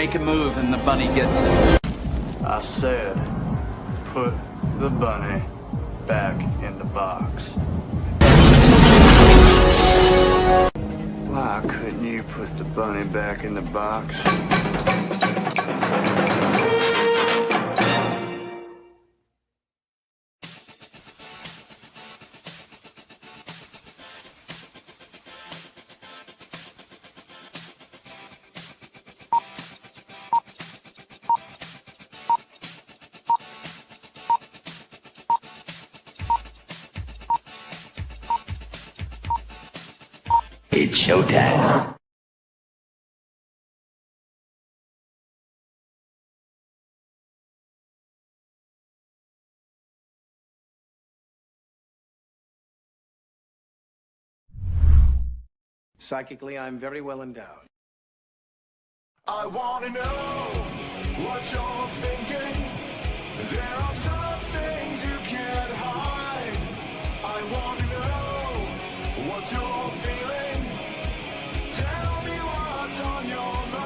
make a move and the bunny gets it. I said, put the bunny back in the box. Why couldn't you put the bunny back in the box? It's showtime. Psychically, I'm very well endowed. I wanna know what you're thinking. There are some things you can't hide. I wanna know what you're feeling. Tell me what's on your mind.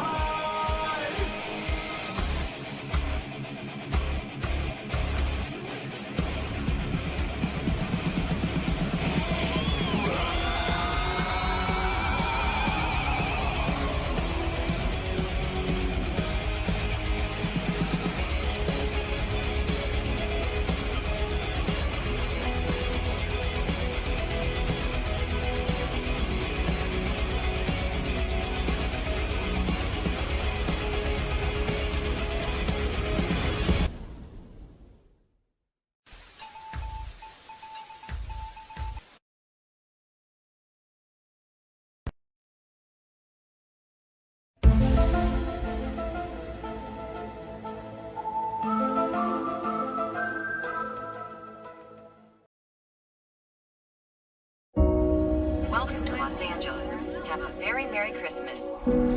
Welcome to Los Angeles. Have a very Merry Christmas.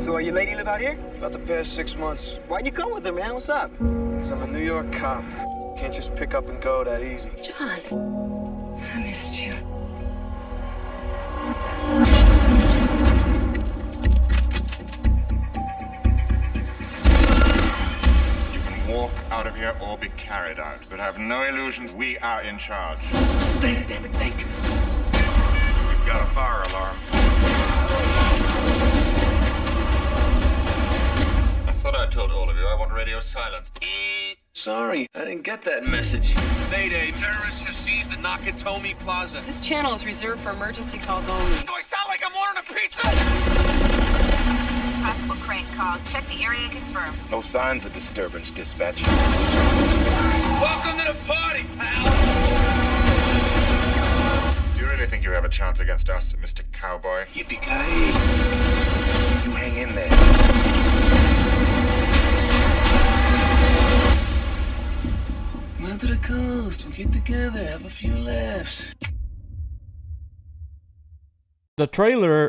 So your lady live out here? About the past 6 months, Why'd you come with her, man? What's up? 'cause I'm a New York cop. Can't just pick up and go that easy. John, I missed you. You can walk out of here or be carried out, but have no illusions. We are in charge. Think, damn it, think. We've got a fire alarm. I thought I told all of you I want radio silence. Sorry, I didn't get that message. Mayday, terrorists have seized the Nakatomi Plaza. This channel is reserved for emergency calls only. Do I sound like I'm ordering a pizza? Possible crane call. Check the area, confirm. No signs of disturbance, dispatch. Welcome to the party, pal! Do you really think you have a chance against us, Mr. Cowboy? Yippee-ki-yay. You hang in there. Come out to the coast. We'll get together, have a few laughs. The trailer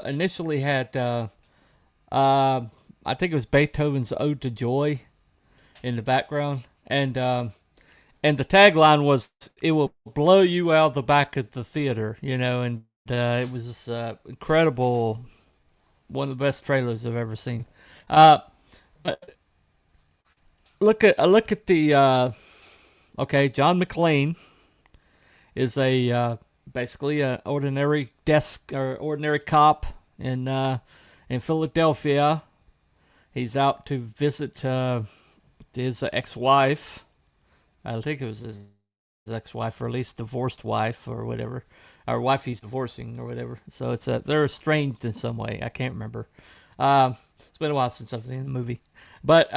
initially had, I think it was Beethoven's Ode to Joy in the background, and the tagline was, "It will blow you out the back of the theater," you know, and it was just incredible, one of the best trailers I've ever seen. But look at the okay, John McClane is a basically an ordinary ordinary cop in Philadelphia. He's out to visit his ex-wife. I think it was his ex-wife, or at least divorced wife, or whatever, or wife he's divorcing, or whatever. So they're estranged in some way. I can't remember. It's been a while since I've seen the movie, but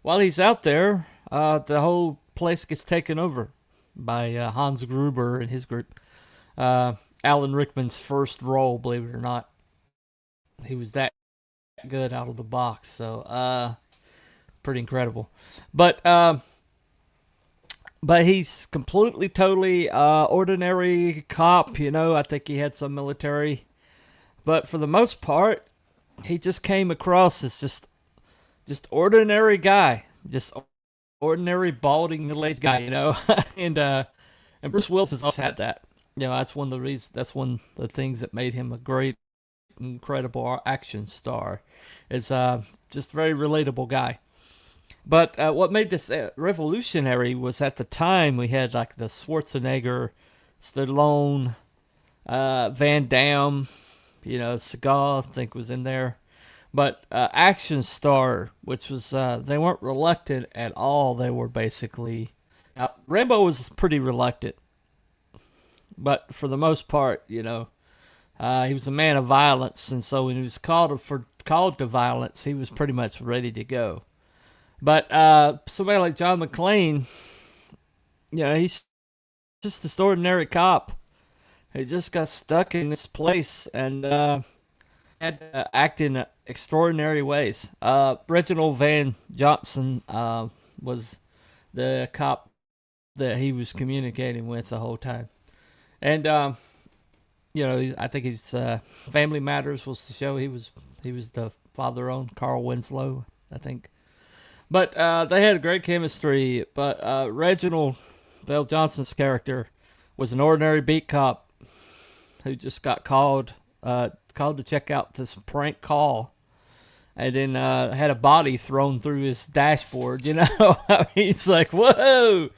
while he's out there, the whole place gets taken over by Hans Gruber and his group. Alan Rickman's first role, believe it or not. He was that good out of the box, so pretty incredible. But he's completely, totally ordinary cop, you know. I think he had some military, but for the most part, he just came across as just ordinary guy, just ordinary balding middle-aged guy, you know. and Bruce Willis has also had that. You know, that's one of the reasons. That's one of the things that made him a great, incredible action star. is just a very relatable guy. But what made this revolutionary was at the time we had like the Schwarzenegger, Stallone, Van Damme, Seagal, I think was in there. But Action Star, which was, they weren't reluctant at all. They were basically, Rambo was pretty reluctant. But for the most part, he was a man of violence. And so when he was called to violence, he was pretty much ready to go. But somebody like John McClane, he's just this ordinary cop. He just got stuck in this place and had to act in extraordinary ways. Reginald Van Johnson was the cop that he was communicating with the whole time. And, I think his Family Matters was the show he was the father on, Carl Winslow, I think. But they had a great chemistry. But Reginald Bell Johnson's character was an ordinary beat cop who just got called to check out this prank call, and then had a body thrown through his dashboard. I mean, it's like, whoa.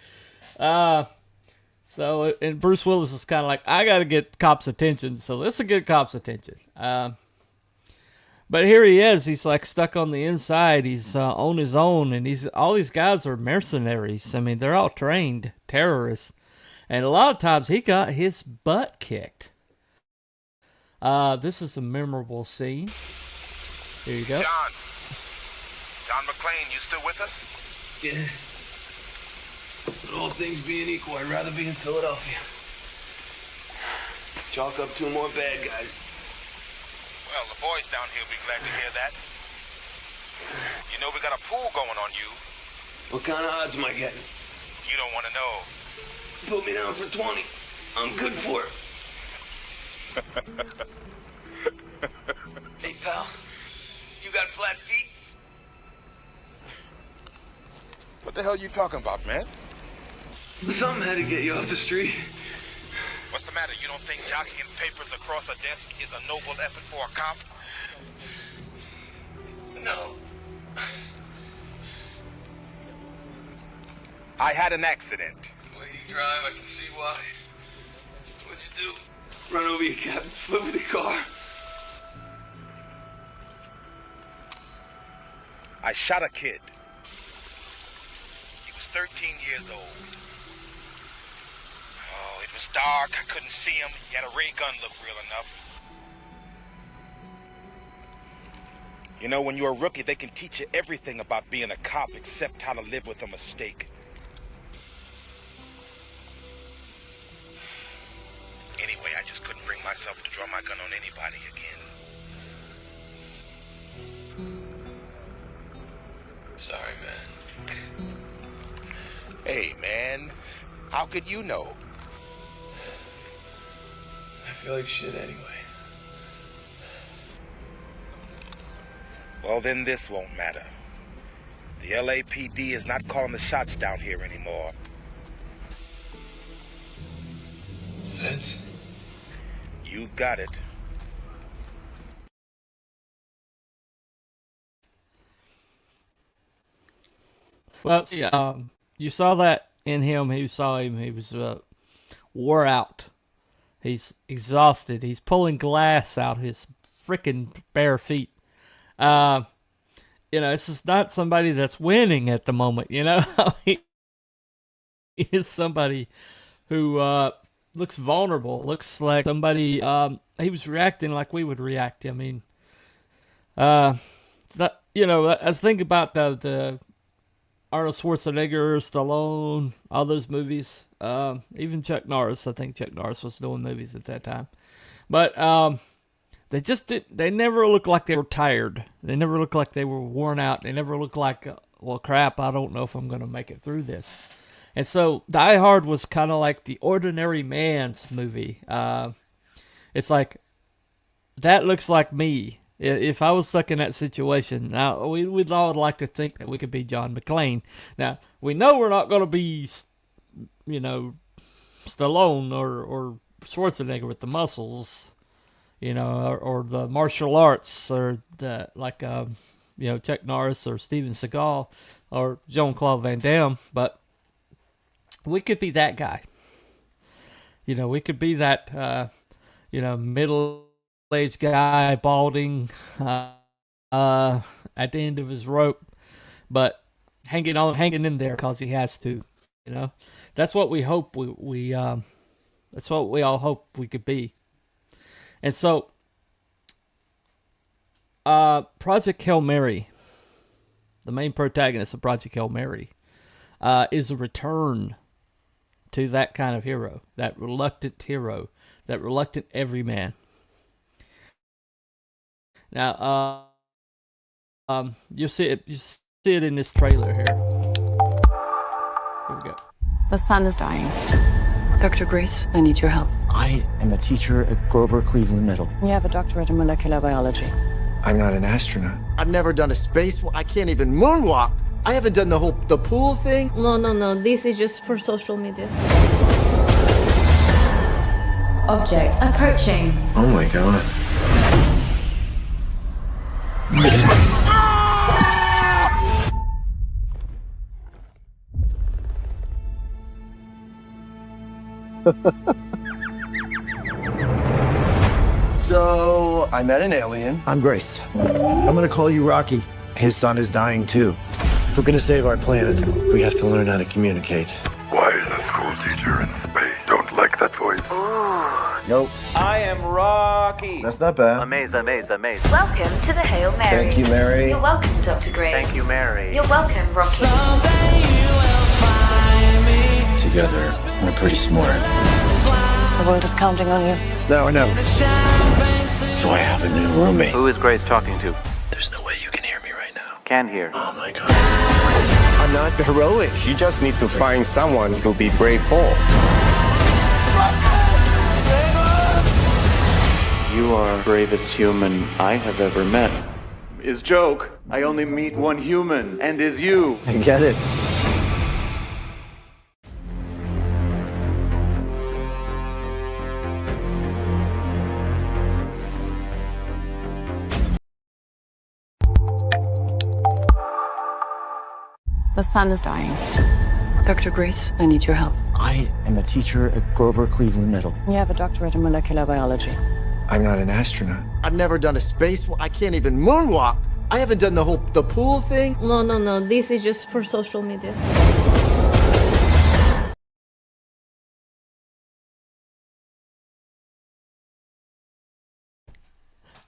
So, and Bruce Willis was kind of like, I got to get cops' attention, so this will get cops' attention. But here he is. He's like stuck on the inside. He's on his own, and all these guys are mercenaries. I mean, they're all trained terrorists, and a lot of times he got his butt kicked. This is a memorable scene. Here you go. John McClane, you still with us? Yeah. But all things being equal, I'd rather be in Philadelphia. Chalk up 2 more bad guys. Well, the boys down here will be glad to hear that. You know we got a pool going on you. What kind of odds am I getting? You don't want to know. Put me down for 20. I'm good for it. Hey, pal. You got flat feet? What the hell are you talking about, man? Something had to get you off the street. What's the matter? You don't think jockeying papers across a desk is a noble effort for a cop? No. I had an accident. The way you drive, I can see why. What'd you do? Run over your captain's foot with the car? I shot a kid. He was 13 years old. Oh, it was dark. I couldn't see him. He had a ray gun, looked real enough. You know, when you're a rookie, they can teach you everything about being a cop except how to live with a mistake. Anyway, I just couldn't bring myself to draw my gun on anybody again. Sorry, man. Hey, man, how could you know? I feel like shit anyway. Well, then this won't matter. The LAPD is not calling the shots down here anymore. Feds? You got it. Well, see, you saw that in him. He was wore out. He's exhausted. He's pulling glass out his freaking bare feet. This is not somebody that's winning at the moment. He is somebody who looks vulnerable. Looks like somebody. He was reacting like we would react. I mean, I think about the Arnold Schwarzenegger, Stallone, all those movies. Even Chuck Norris. I think Chuck Norris was doing movies at that time. But they never looked like they were tired. They never looked like they were worn out. They never looked like, well, crap, I don't know if I'm going to make it through this. And so Die Hard was kind of like the ordinary man's movie. It's like, that looks like me. If I was stuck in that situation, now we'd all like to think that we could be John McClane. Now, we know we're not going to be, Stallone or Schwarzenegger with the muscles. or the martial arts, or the Chuck Norris or Steven Seagal or Jean-Claude Van Damme, but we could be that guy. We could be that, middle-aged guy, balding, at the end of his rope, but hanging in there because he has to. That's what we hope that's what we all hope we could be. And so, Project Hail Mary, the main protagonist of Project Hail Mary, is a return to that kind of hero, that reluctant everyman. Now, you see it in this trailer here. Here we go. The sun is dying. Dr. Grace, I need your help. I am a teacher at Grover Cleveland Middle. You have a doctorate in molecular biology. I'm not an astronaut. I've never done a space. I can't even moonwalk. I haven't done the pool thing. No. This is just for social media. Object approaching. Oh my god. So, I met an alien. I'm Grace. I'm gonna call you Rocky. His son is dying too. If we're gonna save our planet, we have to learn how to communicate. Why is a school teacher in space? Don't like that voice. Nope. I am Rocky. That's not bad. Amazing. Welcome to the Hail Mary. Thank you, Mary. You're welcome, Dr. Grace. Thank you, Mary. You're welcome, Rocky. Together, we're pretty smart. The world is counting on you. Now I know. So I have a new roommate. Who is Grace talking to? There's no way you can hear me right now. Can hear. Oh my god. I'm not heroic. You just need to find someone to be brave for. You are the bravest human I have ever met. Is joke. I only meet one human, and is you. I get it. The sun is dying. Dr. Grace, I need your help. I am a teacher at Grover Cleveland Middle. You have a doctorate in molecular biology. I'm not an astronaut. I've never done a space. I can't even moonwalk. I haven't done the pool thing. No. This is just for social media.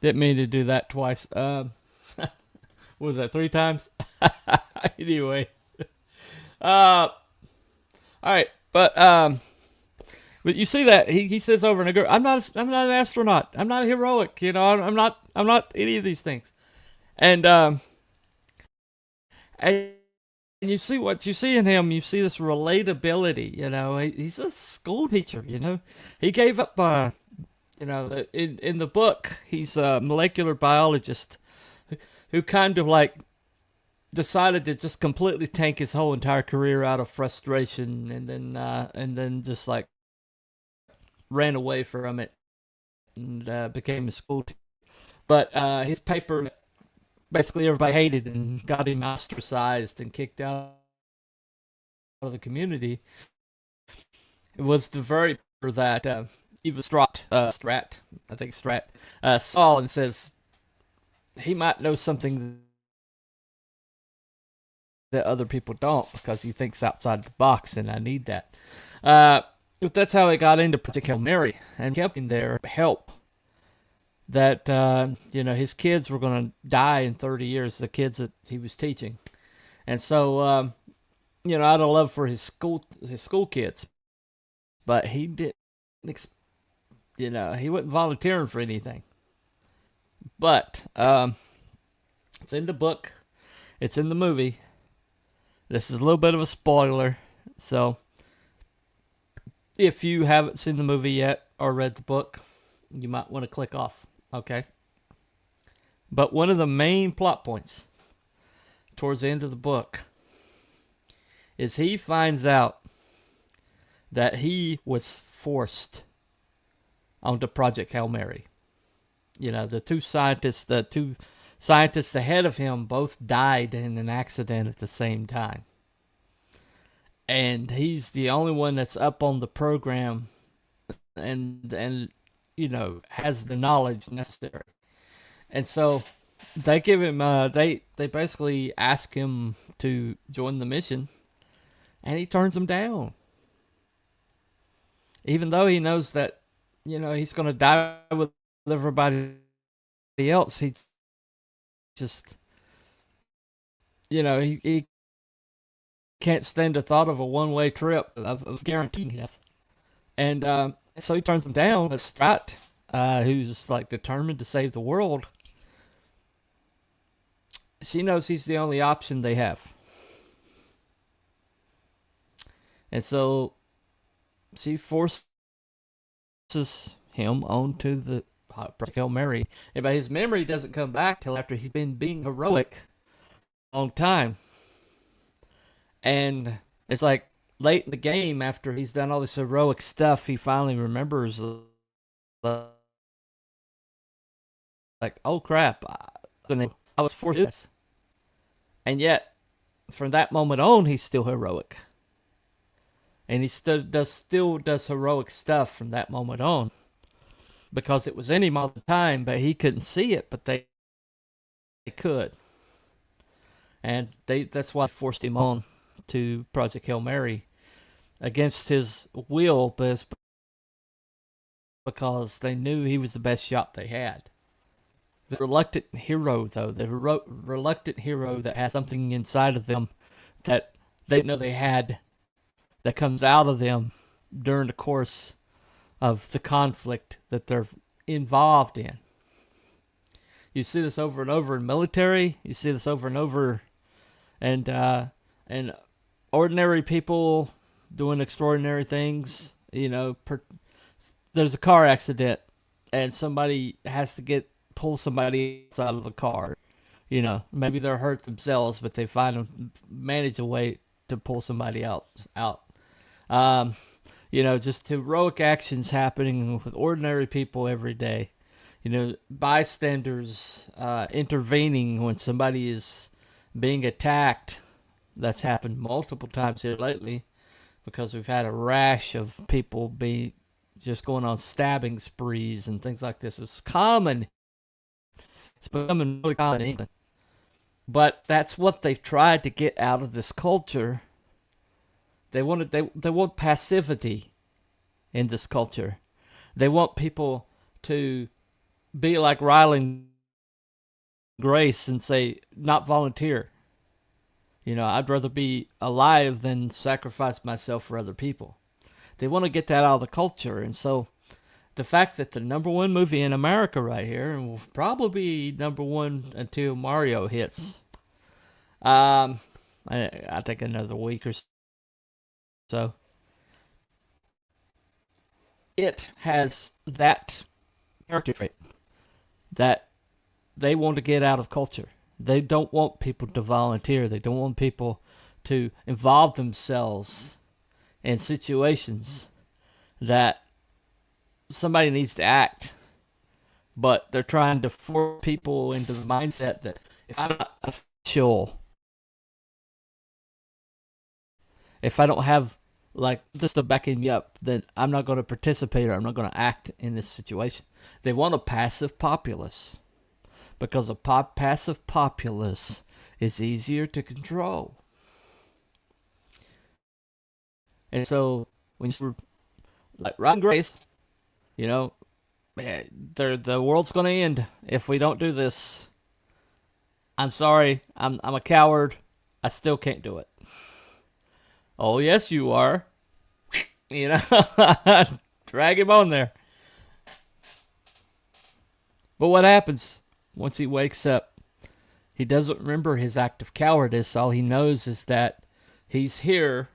Didn't mean to do that twice. What was that, 3 times? Anyway. All right, but you see that he says over and over, I'm not an astronaut. I'm not heroic. I'm not any of these things. And you see what you see in him. You see this relatability. He's a school teacher. He gave up. In the book, he's a molecular biologist who kind of like decided to just completely tank his whole entire career out of frustration, and then just like ran away from it and became a school teacher. But his paper, basically everybody hated and got him ostracized and kicked out of the community. It was the very paper that Eva Strat saw and says he might know something that other people don't because he thinks outside the box, and I need that. But that's how he got into Project Hail Mary and kept him there help. That his kids were going to die in 30 years, the kids that he was teaching, and so out of love for his school kids, but he didn't. He wasn't volunteering for anything. But it's in the book, it's in the movie. This is a little bit of a spoiler, so if you haven't seen the movie yet or read the book, you might want to click off, okay? But one of the main plot points towards the end of the book is he finds out that he was forced onto Project Hail Mary. You know, the two scientists ahead of him both died in an accident at the same time. And he's the only one that's up on the program and you know, has the knowledge necessary. And so they give him they basically ask him to join the mission, and he turns them down. Even though he knows that, you know, he's going to die with everybody else, he just, you know, he can't stand the thought of a one-way trip of guaranteed death. And so he turns them down. But Strat, who's like determined to save the world, she knows he's the only option they have. And so she forces him onto the Project Hail Mary. But his memory doesn't come back till after he's been being heroic a long time. And it's like late in the game, after he's done all this heroic stuff, he finally remembers, like, oh crap, I was forced to do this. And yet, from that moment on, he's still heroic. And he still does heroic stuff from that moment on. Because it was in him all the time, but he couldn't see it, but they could. And that's why they forced him on to Project Hail Mary against his will, but it's because they knew he was the best shot they had. The reluctant hero, though, reluctant hero that has something inside of them that they know they had, that comes out of them during the course of the conflict that they're involved in. You see this over and over in military. You see this over and over, and ordinary people doing extraordinary things. You know, there's a car accident, and somebody has to pull somebody else out of the car. You know, maybe they're hurt themselves, but they manage a way to pull somebody else out. You know, just heroic actions happening with ordinary people every day. You know, bystanders intervening when somebody is being attacked. That's happened multiple times here lately, because we've had a rash of people just going on stabbing sprees and things like this. It's common. It's becoming really common in England. But that's what they've tried to get out of this culture. They want passivity in this culture. They want people to be like Ryland Grace and say, not volunteer. You know, I'd rather be alive than sacrifice myself for other people. They want to get that out of the culture. And so the fact that the #1 movie in America right here, and will probably be #1 until Mario hits, I think another week or so, it has that character trait that they want to get out of culture. They don't want people to volunteer. They don't want people to involve themselves in situations that somebody needs to act. But they're trying to force people into the mindset that if I'm not official, if I don't have like just to backing me up, then I'm not going to participate, or I'm not going to act in this situation. They want a passive populace, because a passive populace is easier to control. And so when you like Ryland Grace, you know, the world's going to end if we don't do this. I'm sorry, I'm a coward. I still can't do it. Oh, yes, you are. You know, drag him on there. But what happens once he wakes up? He doesn't remember his act of cowardice. All he knows is that he's here,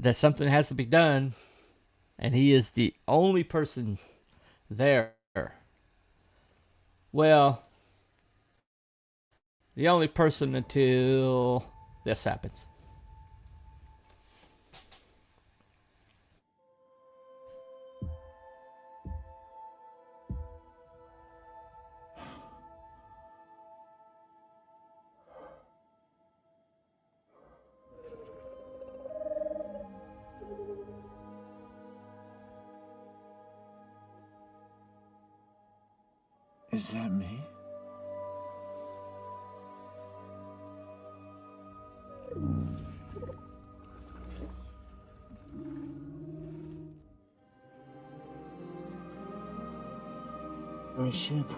that something has to be done, and he is the only person there. Well, the only person until this happens. Is that me? My ship.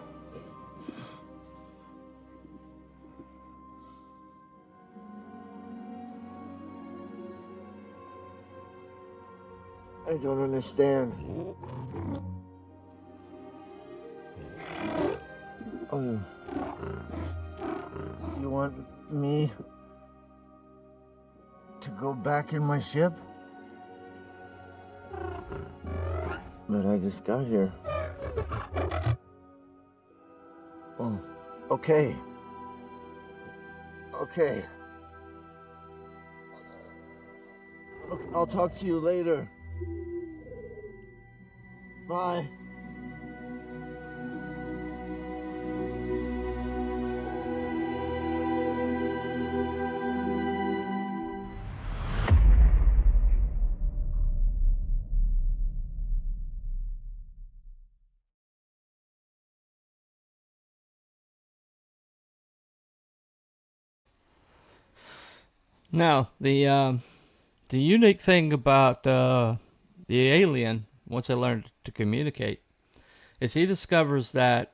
I don't understand. Oh, you want me to go back in my ship? But I just got here. Oh, okay. Okay. I'll talk to you later. Bye. Now, the unique thing about the alien, once they learn to communicate, is he discovers that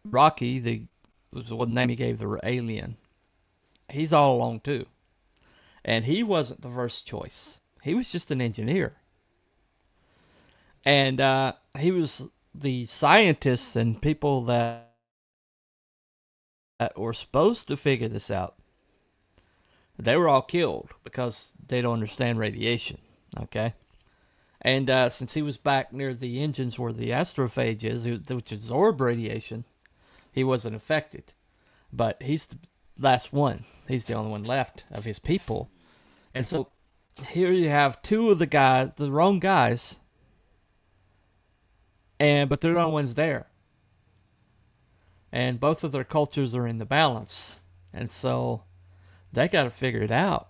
Rocky, was what name he gave the alien, he's all along too. And he wasn't the first choice. He was just an engineer. And he was the scientists and people that were supposed to figure this out. They were all killed because they don't understand radiation, okay? And since he was back near the engines where the astrophage is, which absorb radiation, he wasn't affected. But he's the last one. He's the only one left of his people. And so here you have two of the guys, the wrong guys, but they're the only ones there. And both of their cultures are in the balance. And so they got to figure it out.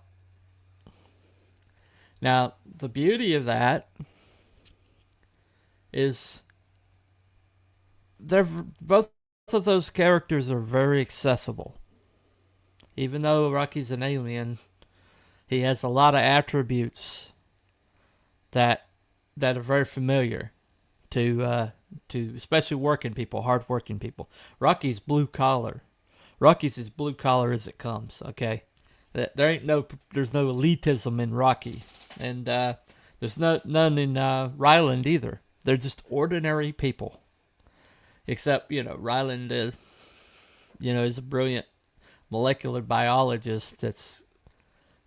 Now, the beauty of that is both of those characters are very accessible. Even though Rocky's an alien, he has a lot of attributes that are very familiar to especially working people, hard working people. Rocky's blue collar. Rocky's as blue collar as it comes, okay? There's no elitism in Rocky, and there's none in Ryland either. They're just ordinary people, except Ryland is a brilliant molecular biologist that's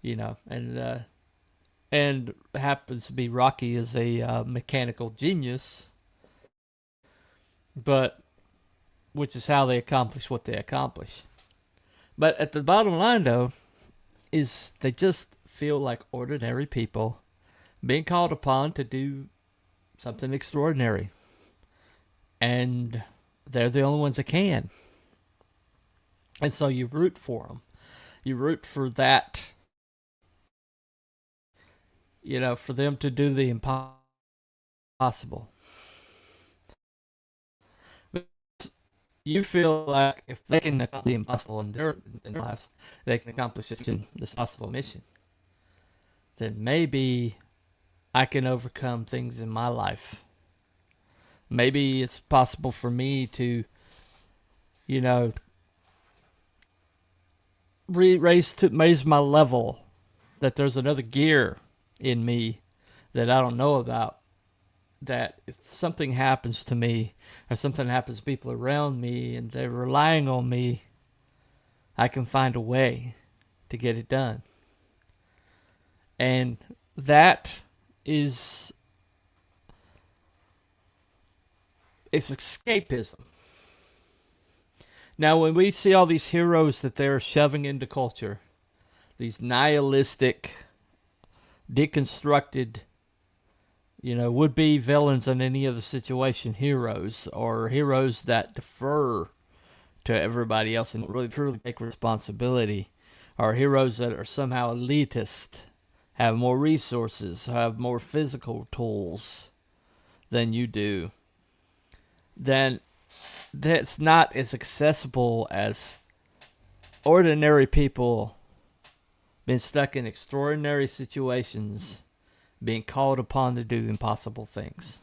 and happens to be Rocky is a mechanical genius, but which is how they accomplish what they accomplish. But at the bottom line, though, is they just feel like ordinary people being called upon to do something extraordinary. And they're the only ones that can. And so you root for them. You root for that, for them to do the impossible. You feel like if they can accomplish the impossible in their lives, they can accomplish this possible mission. Then maybe I can overcome things in my life. Maybe it's possible for me to, raise my level. That there's another gear in me that I don't know about. That if something happens to me or something happens to people around me and they're relying on me, I can find a way to get it done. And that is escapism. Now, when we see all these heroes that they're shoving into culture, these nihilistic, deconstructed, would-be villains in any other situation, heroes, or heroes that defer to everybody else and really truly take responsibility, or heroes that are somehow elitist, have more resources, have more physical tools than you do, then that's not as accessible as ordinary people been stuck in extraordinary situations, being called upon to do impossible things.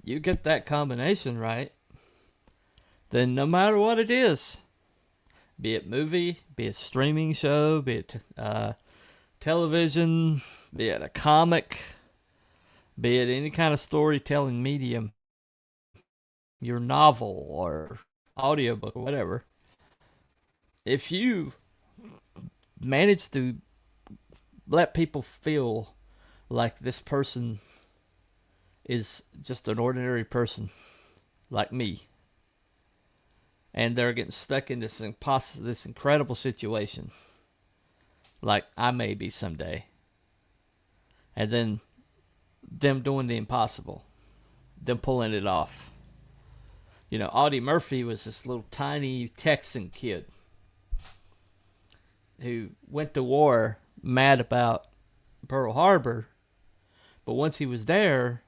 You get that combination right, then no matter what it is, be it movie, be it streaming show, be it television, be it a comic, be it any kind of storytelling medium, your novel or audiobook or whatever, if you manage to let people feel like this person is just an ordinary person like me, and they're getting stuck in this incredible situation like I may be someday, and then them doing the impossible, them pulling it off. You know, Audie Murphy was this little tiny Texan kid who went to war mad about Pearl Harbor, but once he was there,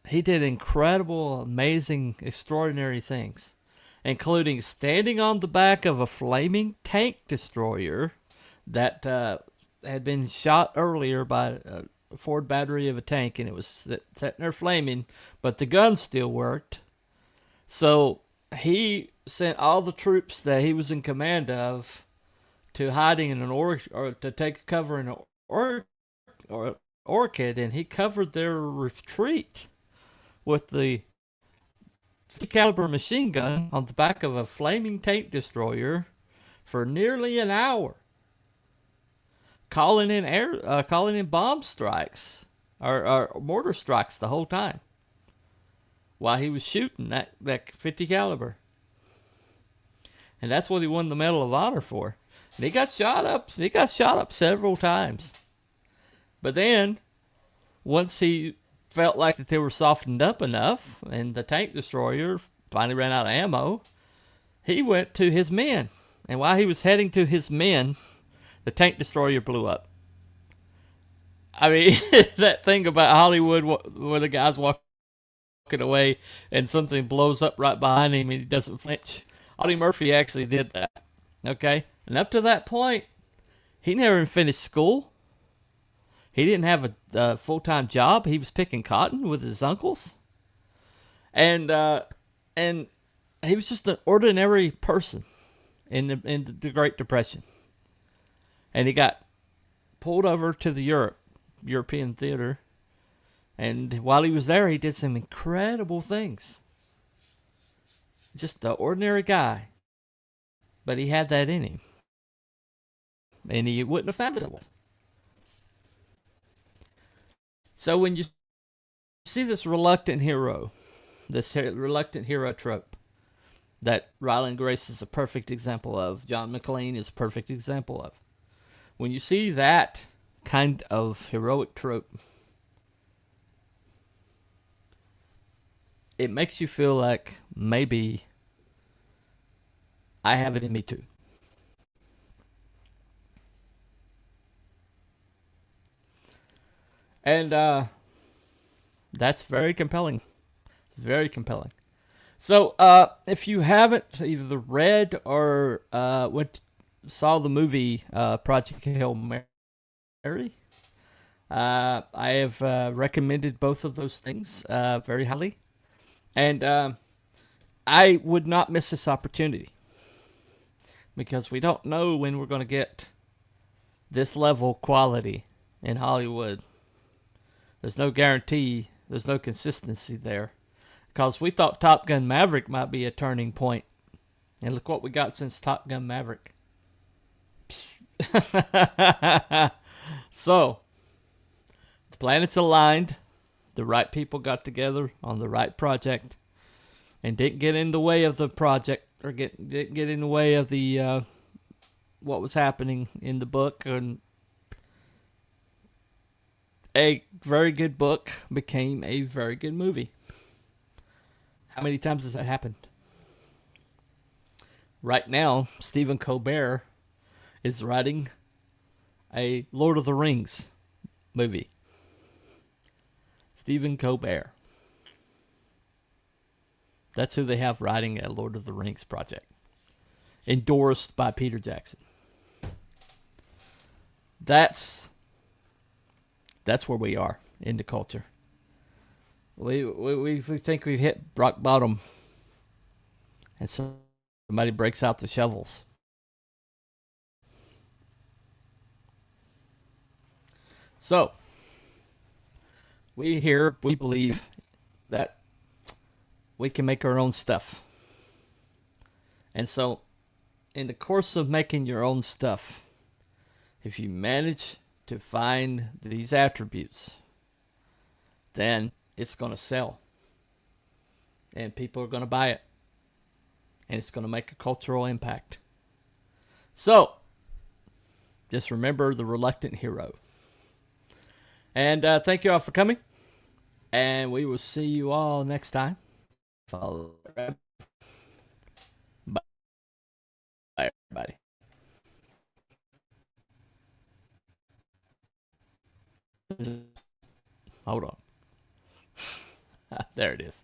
he did incredible, amazing, extraordinary things, including standing on the back of a flaming tank destroyer that had been shot earlier by a forward battery of a tank, and it was sitting there flaming, but the gun still worked. So he sent all the troops that he was in command of to hiding in an or to take cover in an orchid, and he covered their retreat with the 50 caliber machine gun on the back of a flaming tank destroyer for nearly an hour, calling in bomb strikes or mortar strikes the whole time while he was shooting that 50 caliber. And that's what he won the Medal of Honor for. And he got shot up. He got shot up several times. But then, once he felt like that they were softened up enough, and the tank destroyer finally ran out of ammo, he went to his men. And while he was heading to his men, the tank destroyer blew up. I mean, that thing about Hollywood where the guy's walking away and something blows up right behind him and he doesn't flinch. Audie Murphy actually did that. Okay? And up to that point, he never finished school. He didn't have a full-time job. He was picking cotton with his uncles. And he was just an ordinary person in the Great Depression. And he got pulled over to the European theater. And while he was there, he did some incredible things. Just an ordinary guy. But he had that in him. And he wouldn't have found it. So when you see this reluctant hero trope that Ryland Grace is a perfect example of, John McClane is a perfect example of. When you see that kind of heroic trope, it makes you feel like maybe I have it in me too. And that's very compelling. Very compelling. So if you haven't either read or saw the movie Project Hail Mary, I have recommended both of those things very highly. And I would not miss this opportunity, because we don't know when we're going to get this level quality in Hollywood. There's no guarantee. There's no consistency there. Because we thought Top Gun Maverick might be a turning point. And look what we got since Top Gun Maverick. So, the planets aligned. The right people got together on the right project. And didn't get in the way of the project. Or didn't get in the way of the what was happening in the book. And a very good book became a very good movie. How many times has that happened? Right now, Stephen Colbert is writing a Lord of the Rings movie. Stephen Colbert. That's who they have writing a Lord of the Rings project. Endorsed by Peter Jackson. That's where we are in the culture. We think we've hit rock bottom. And somebody breaks out the shovels. So, we believe that we can make our own stuff. And so, in the course of making your own stuff, if you manage to find these attributes, then it's going to sell. And people are going to buy it. And it's going to make a cultural impact. So, just remember the reluctant hero. And thank you all for coming. And we will see you all next time. Bye, everybody. Hold on. There it is.